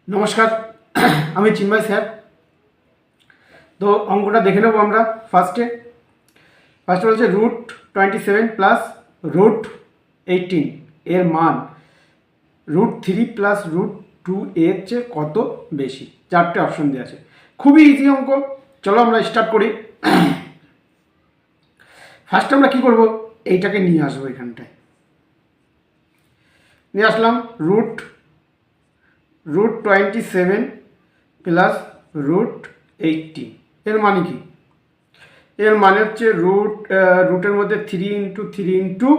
নমস্কার, আমি চিন্ময় স্যার। তো অঙ্কটা দেখে নেবো আমরা। ফার্স্টে বলছে √27 প্লাস √18 এর মান √3 প্লাস √2 এর চেয়ে কত বেশি। চারটে অপশন দেওয়া আছে, খুবই ইজি অঙ্ক। চলো আমরা স্টার্ট করি। ফার্স্ট আমরা কি করব, এইটাকে নিয়ে আসবো, এখানটায় নিয়ে আসলাম √27 প্লাস √18 এর মানে কি? এর মানে হচ্ছে রুটের মধ্যে 3 ইন্টু 3 ইন্টু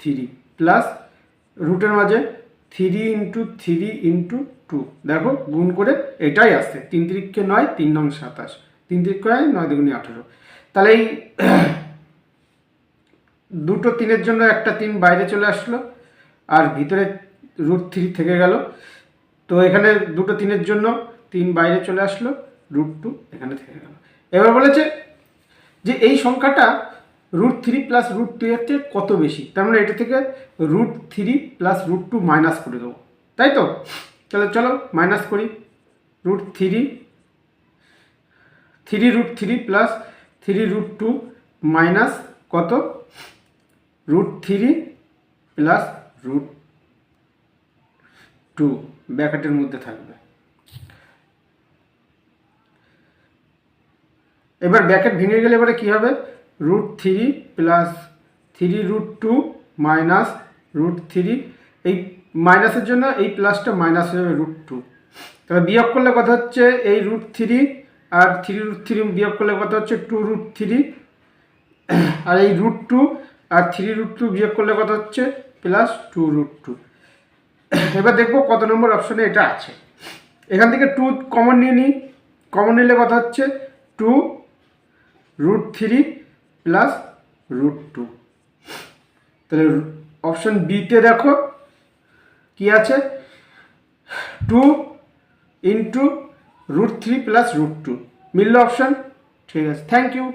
3 প্লাস রুটের মাঝে 3 ইন্টু 3 ইন্টু 2। দেখো গুণ করে এটাই আসছে, 3 3 9, 3 9 27, 3 3 9 9 2 18। তাহলে এই দুটো তিনের জন্য একটা 3 বাইরে চলে আসলো, আর ভিতরে √3 থেকে গেল। তো এখানে দুটো তিনের জন্য 3 বাইরে চলে আসলো, √2 এখানে থেকে গেল। এবার বলেছে যে এই সংখ্যাটা √3 প্লাস √2 এর থেকে কত বেশি। তার মানে এটা থেকে √3 প্লাস √2 মাইনাস করে দেবো, তাই তো? তাহলে চলো মাইনাস করি। √3 √3 প্লাস 3√2 মাইনাস কত? √3 প্লাস √2 ব্র্যাকেটের মধ্যে থাকবে। এবার ব্র্যাকেট ভেঙে গেলে এবারে কী হবে? √3 প্লাস 3√2 মাইনাস √3। এই মাইনাসের জন্য এই প্লাসটা মাইনাস হয়ে যাবে √2। তবে বিয়োগ করলে কথা হচ্ছে এই √3 আর 3√3 বিয়োগ করলে কথা হচ্ছে 2√3, আর এই √2 আর 3√2 বিয়োগ করলে কথা হচ্ছে প্লাস 2√2। এবার দেখবো কত নম্বর অপশনে এটা আছে। এখান থেকে 2 কমন নিয়ে নিই। কমন নিলে কথা হচ্ছে 2√3 প্লাস √2। তাহলে অপশন বিতে দেখো কি আছে, 2 ইন্টু √3 প্লাস √2 মিলল অপশন। ঠিক আছে, থ্যাংক ইউ।